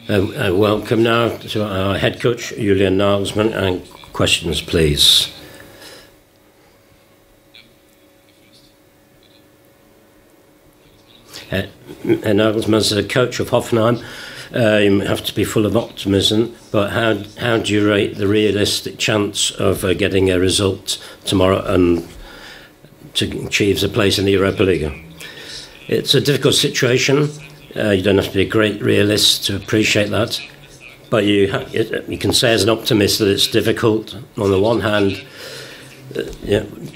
Welcome now to our head coach, Julian Nagelsmann, and questions, please. Nagelsmann, as a coach of Hoffenheim, you have to be full of optimism, but how do you rate the realistic chance of getting a result tomorrow and to achieve a place in the Europa League? It's a difficult situation. You don't have to be a great realist to appreciate that, but you can say as an optimist that it's difficult. On the one hand,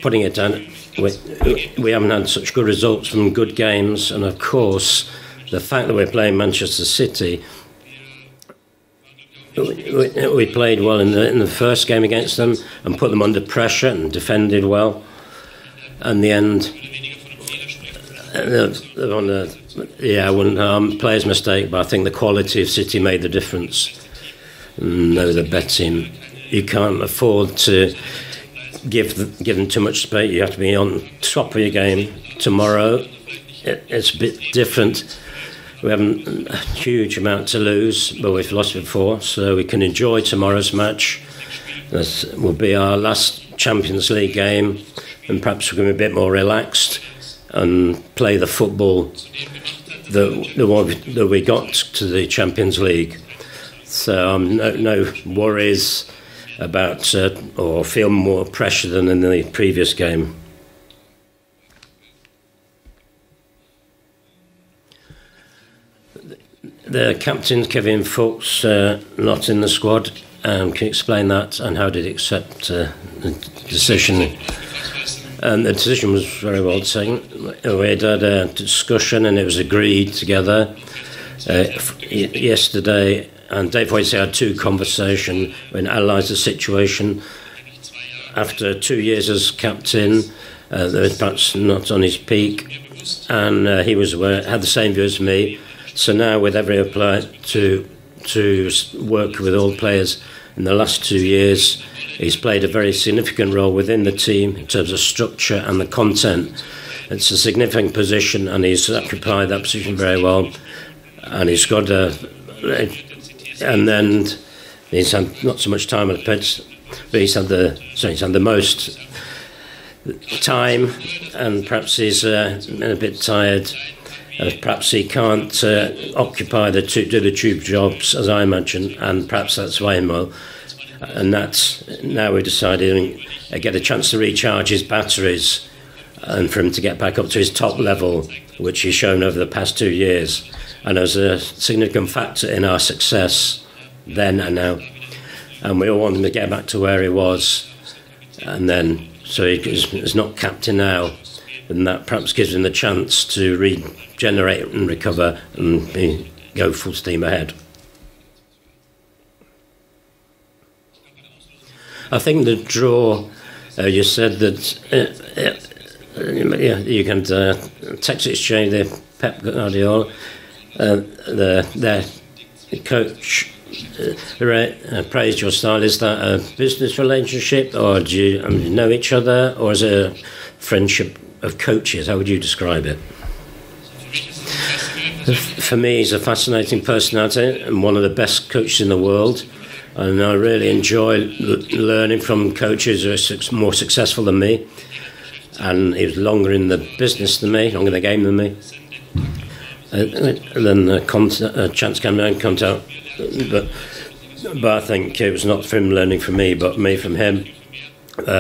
putting it down, we haven't had such good results from good games, and of course, the fact that we're playing Manchester City, we played well in the first game against them and put them under pressure and defended well. And the end, I wouldn't player's mistake, but I think the quality of City made the difference. No, the better team. You can't afford to give them too much space. You have to be on top of your game. Tomorrow, it's a bit different. We haven't a huge amount to lose, but we've lost before, so we can enjoy tomorrow's match. This will be our last Champions League game, and perhaps we're going to be a bit more relaxed and play the football that we got to the Champions League. So no worries about or feel more pressure than in the previous game. The captain, Kevin Fuchs, not in the squad. Can you explain that, and how did he accept the decision? And the decision was very well taken. We had a discussion and it was agreed together yesterday. And Dave Hoyt had two conversations and analysed the situation. After 2 years as captain, there was perhaps not on his peak, and he was aware, had the same view as me. So now, with every player to work with all players in the last 2 years, he's played a very significant role within the team in terms of structure and the content. It's a significant position, and he's occupied that position very well. And he's got and then he's had not so much time on the pitch, but he's had the most time, and perhaps he's been a bit tired. Perhaps he can't occupy do the two jobs, as I imagine, and perhaps that's why he will. And that's now we're deciding to get a chance to recharge his batteries and for him to get back up to his top level, which he's shown over the past 2 years. And as a significant factor in our success then and now. And we all want him to get back to where he was. And then, so he's not captain now. And that perhaps gives him the chance to regenerate and recover and go full steam ahead. I think the draw, you said that you can text exchange the Pep Guardiola, their coach praised your style. Is that a business relationship, or do you know each other, or is it a friendship of coaches? How would you describe it? For me, he's a fascinating personality and one of the best coaches in the world. And I really enjoy learning from coaches who are more successful than me. And he was longer in the business than me, longer in the game than me. And then chance came around, contact. But I think it was not from him learning from me, but me from him.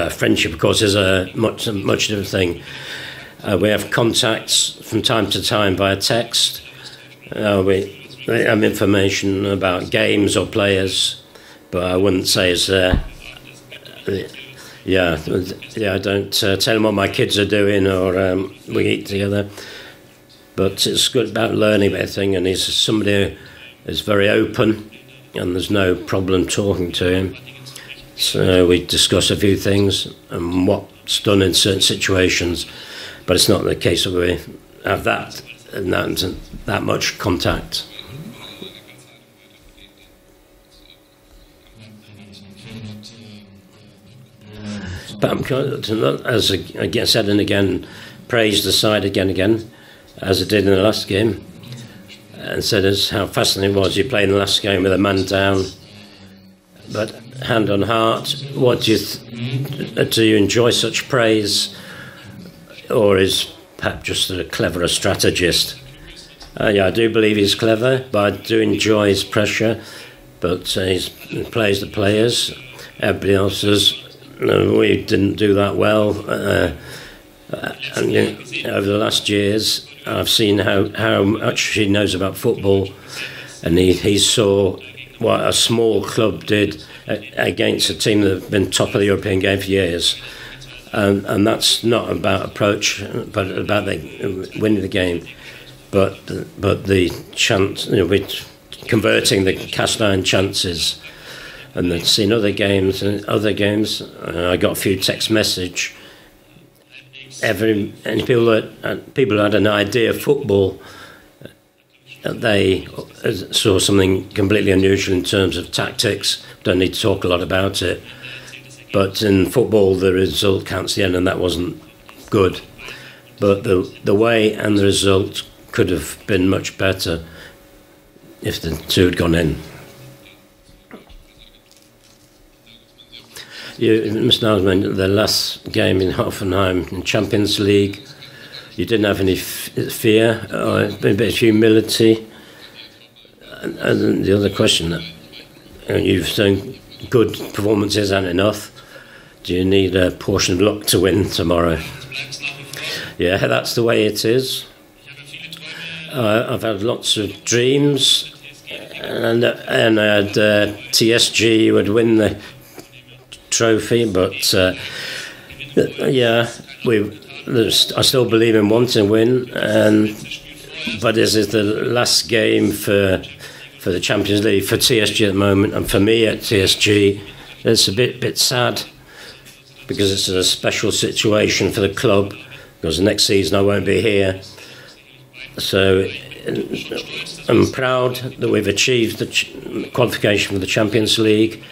Friendship, of course, is a much different thing. We have contacts from time to time via text. We have information about games or players. But I wouldn't say it's I don't tell him what my kids are doing, or we eat together. But it's good about learning everything, and he's somebody who is very open, and there's no problem talking to him. So we discuss a few things and what's done in certain situations, but it's not the case that we have that much contact. But as I said and again, praised the side again, as I did in the last game. and said how fascinating it was. You played in the last game with a man down. But hand on heart, what do you enjoy such praise, or is Pep just a cleverer strategist? Yeah, I do believe he's clever, but I do enjoy his pressure. But he plays the players. Everybody else does. We didn't do that well. And over the last years, I've seen how much he knows about football, and he saw what a small club did against a team that have been top of the European game for years. And that's not about approach, but about winning the game. But the chance, with converting the cast iron chances. And then seen other games, I got a few text message. People who had an idea of football, they saw something completely unusual in terms of tactics. Don't need to talk a lot about it. But in football, the result counts the end, and that wasn't good. But the way and the result could have been much better if the two had gone in. Mr. Nagelsmann, the last game in Hoffenheim in Champions League, you didn't have any fear, or a bit of humility. And the other question, you've done good performances and enough. Do you need a portion of luck to win tomorrow? Yeah, that's the way it is. I've had lots of dreams, and I had TSG would win the trophy, but I still believe in wanting to win. But this is the last game for the Champions League for TSG at the moment, and for me at TSG, it's a bit sad because it's a special situation for the club. Because next season I won't be here, so I'm proud that we've achieved the qualification for the Champions League.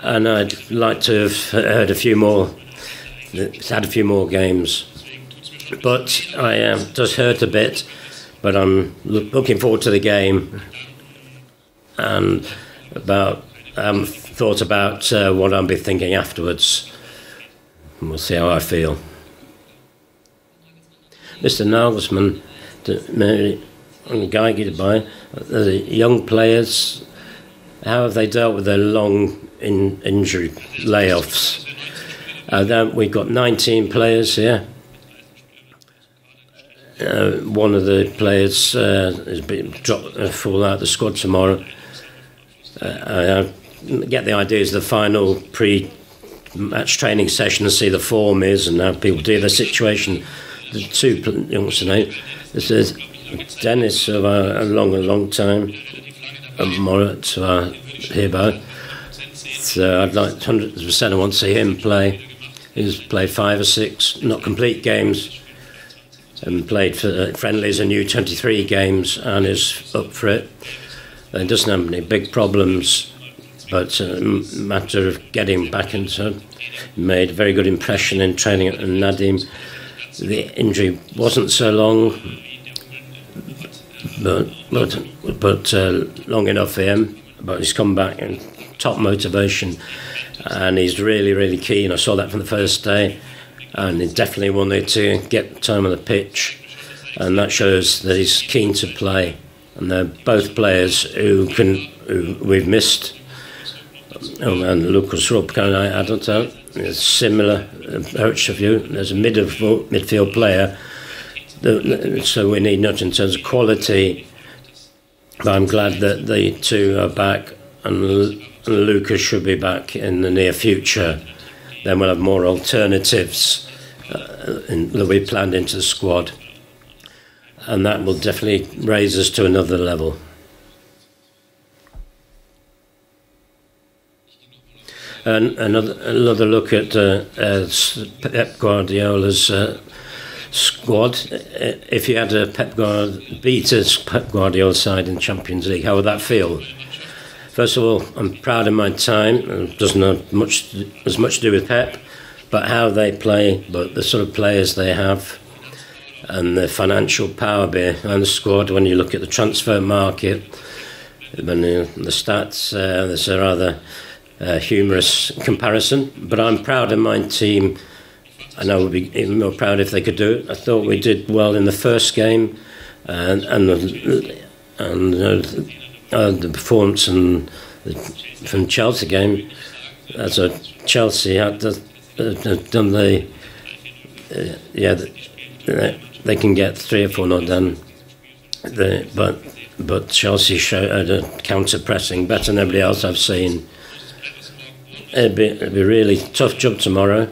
And I'd like to have had a few more games. But it does hurt a bit, but I'm looking forward to the game. And I haven't thought about what I'll be thinking afterwards. And we'll see how I feel. Mr. Nagelsmann, the young players, how have they dealt with their long injury layoffs? We've got 19 players here. One of the players is being fall out of the squad tomorrow. I get the idea is the final pre-match training session to see the form is and how people deal with the situation. The two, what's the name? This is Dennis of a long time, and Moritz hereby. So I'd like 100%. I want to see him play. He's played 5 or 6 not complete games, and played for friendlies and U23 games, and is up for it. He doesn't have any big problems, but a matter of getting back into it. He made a very good impression in training at Nadim. The injury wasn't so long, but long enough for him. But he's come back in top motivation, and he's really keen. I saw that from the first day, and he definitely wanted to get time on the pitch, and that shows that he's keen to play. And they're both players who we've missed. And Lucas Rupp, I don't know. It's similar approach of you. There's a midfield player, so we need not in terms of quality. But I'm glad that the two are back, and Lucas should be back in the near future. Then we'll have more alternatives that we planned into the squad, and that will definitely raise us to another level. And another look at Pep Guardiola's squad. If you had a beat Pep Guardiola side in Champions League, how would that feel? First of all, I'm proud of my time. It doesn't have as much to do with Pep, but how they play, but the sort of players they have. and the financial power behind the squad. When you look at the transfer market, when the stats, there's a rather humorous comparison. But I'm proud of my team, and I would be even more proud if they could do it. I thought we did well in the first game, and the performance from Chelsea game. As a Chelsea had done they can get 3 or 4 not done. But Chelsea showed a counter pressing better than everybody else I've seen. It'd be a really tough job tomorrow.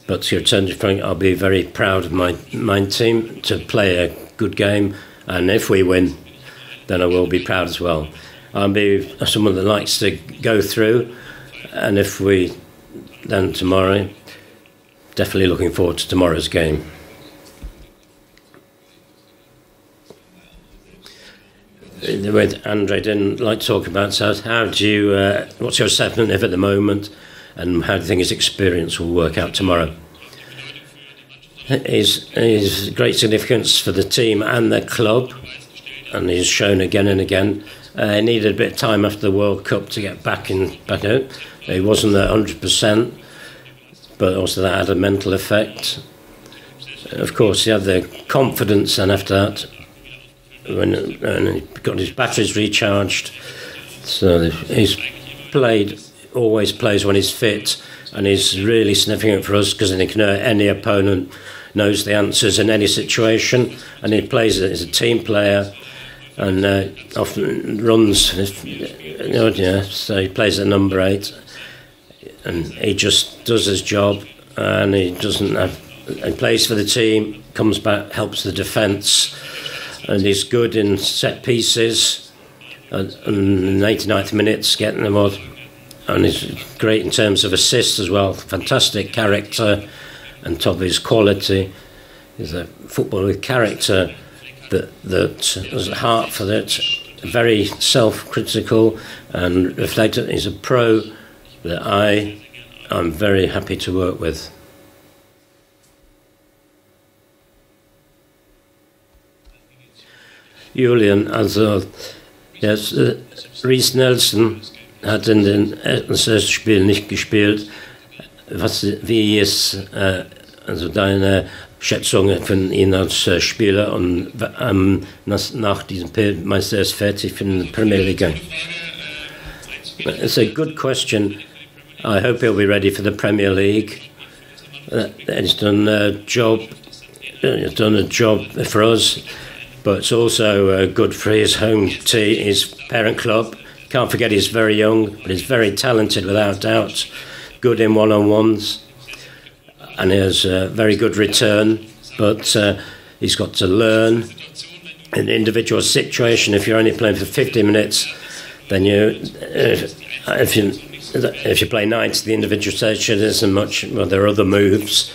But to return to Frank, I'll be very proud of my team to play a good game, and if we win, then I will be proud as well. I'll be someone that likes to go through, and if we then tomorrow, definitely looking forward to tomorrow's game. With Andrej, didn't like to talk about, so how do you, what's your assessment of at the moment, and how do you think his experience will work out tomorrow? His great significance for the team and the club, and he's shown again and again. He needed a bit of time after the World Cup to get back out. He wasn't at 100%, but also that had a mental effect. Of course, he had the confidence, and after that, when he got his batteries recharged. So he's always plays when he's fit, and he's really significant for us because he can hurt any opponent, knows the answers in any situation, and he plays as a team player, and often runs. So he plays at number 8, and he just does his job, and he plays for the team, comes back, helps the defence, and he's good in set pieces, and in the 89th minutes getting them on. And he's great in terms of assists as well. Fantastic character, and top of his quality. He's a footballer with character that has a heart for it. Very self-critical and reflective. He's a pro that I'm very happy to work with. Julian, also Reiss Nelson hat in den ersten Spielen nicht gespielt. Wie ist also deine Schätzung von ihm als Spieler und nach diesem Period, meinst du, er ist fertig für die Premier League? It's a good question. I hope he'll be ready for the Premier League. He's done a job. He's done a job for us, but it's also good for his home team, his parent club. Can't forget he's very young, but he's very talented without doubt. Good in one-on-ones, and he has a very good return. But he's got to learn in the individual situation. If you're only playing for 50 minutes, then if you play 90, the individual situation isn't much. Well, there are other moves.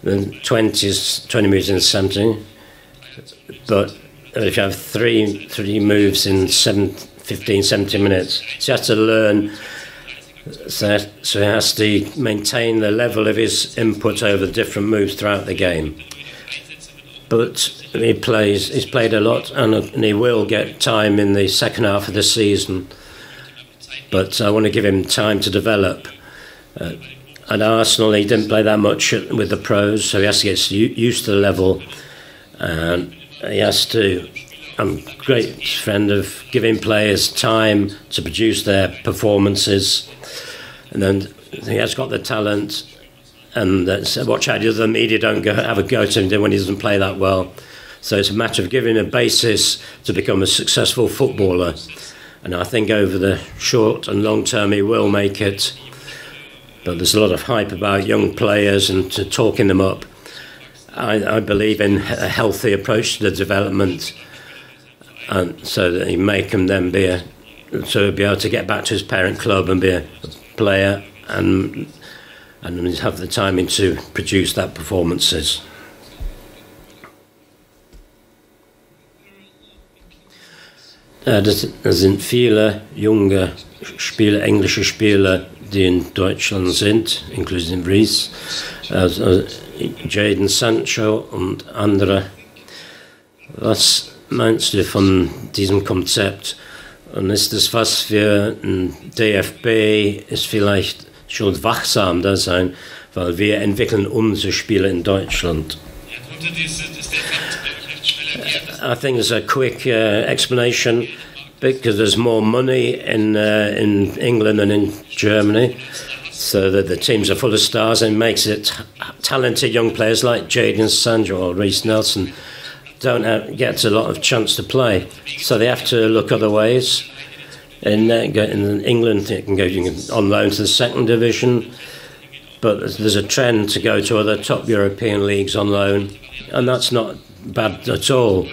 Then 20 moves in 70. But if you have three moves in 15, 17 minutes, so he has to learn. So he has to maintain the level of his input over the different moves throughout the game. But he's played a lot, and he will get time in the second half of the season. But I want to give him time to develop. At Arsenal, he didn't play that much with the pros, so he has to get used to the level. And he has to. I'm a great friend of giving players time to produce their performances, and then he has got the talent. And watch out, the other media don't have a go to him when he doesn't play that well. So it's a matter of giving a basis to become a successful footballer. And I think over the short and long term he will make it. But there's a lot of hype about young players and to talking them up. I believe in a healthy approach to the development, and so that he make him then be able to get back to his parent club and be a player and have the timing to produce that performances. Da sind viele junge Spieler, englische Spieler, die in Deutschland sind, inklusive Ries, also Jadon Sancho und andere. Was meinst du von diesem Konzept? Und ist das was für ein DFB ist vielleicht schon wachsam da sein, weil wir entwickeln unsere Spiele in Deutschland? I think there's a quick explanation because there's more money in England and in Germany, so that the teams are full of stars and makes it talented young players like Jadon Sancho or Reece Nelson don't get a lot of chance to play, so they have to look other ways. In England, they can go on loan to the second division, but there's a trend to go to other top European leagues on loan, and that's not bad at all.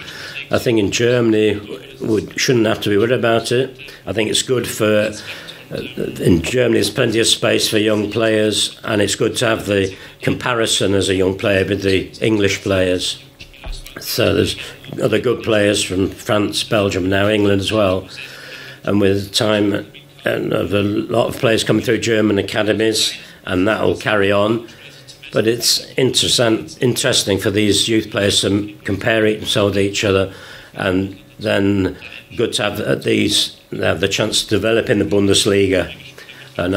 I think in Germany we shouldn't have to be worried about it. I think it's good for in Germany there's plenty of space for young players, and it's good to have the comparison as a young player with the English players. So there's other good players from France, Belgium, now England as well, and with time and a lot of players coming through German academies, and that will carry on. But it's interesting for these youth players to compare themselves to each other, and then good to have the chance to develop in the Bundesliga. And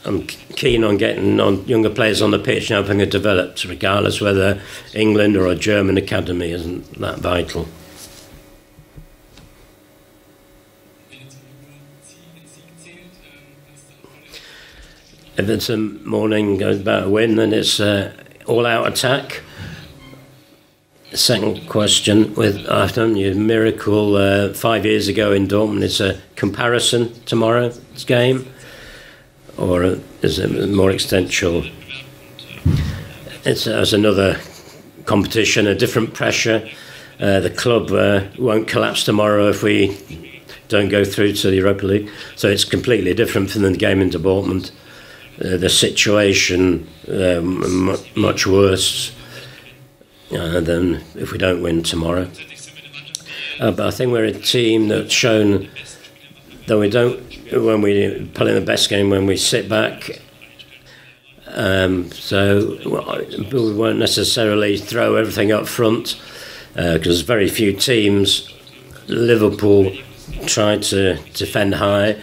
I'm keen on getting younger players on the pitch and helping them develop, regardless whether England or a German academy isn't that vital. If it's a morning goes about a win, then it's all-out attack. Second question with Artem, your miracle 5 years ago in Dortmund. It's a comparison tomorrow's game, or is it more existential? It's another competition, a different pressure. The club won't collapse tomorrow if we don't go through to the Europa League, so it's completely different from the game in Dortmund. The situation much worse than if we don't win tomorrow. But I think we're a team that's shown that we don't, when we play the best game, when we sit back. So we won't necessarily throw everything up front because very few teams. Liverpool try to defend high,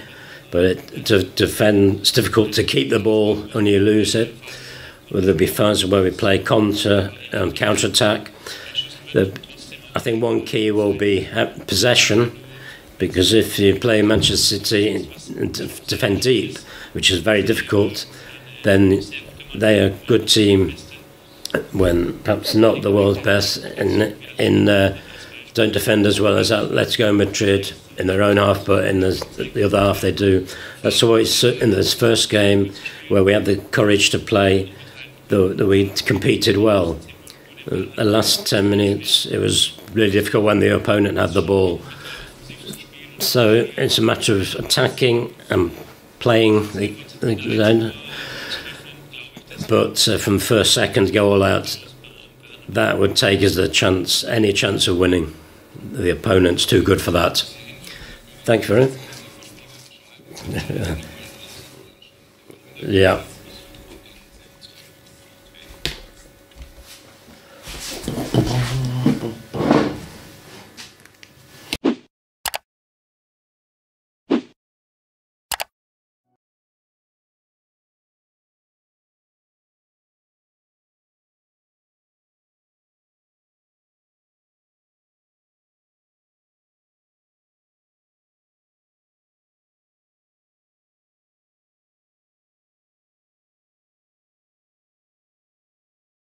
but to defend, it's difficult to keep the ball when you lose it. Well, there'll be phases where we play counter-attack. I think one key will be possession, because if you play Manchester City and defend deep, which is very difficult, then they're a good team when perhaps not the world's best, don't defend as well as Atletico Madrid in their own half, but in the other half they do. That's always in this first game where we had the courage to play, that we competed well. The last 10 minutes, it was really difficult when the opponent had the ball. So it's a matter of attacking and playing the zone. But from first second to go all out, that would take us any chance of winning. The opponent's too good for that. Thank you for it. Yeah.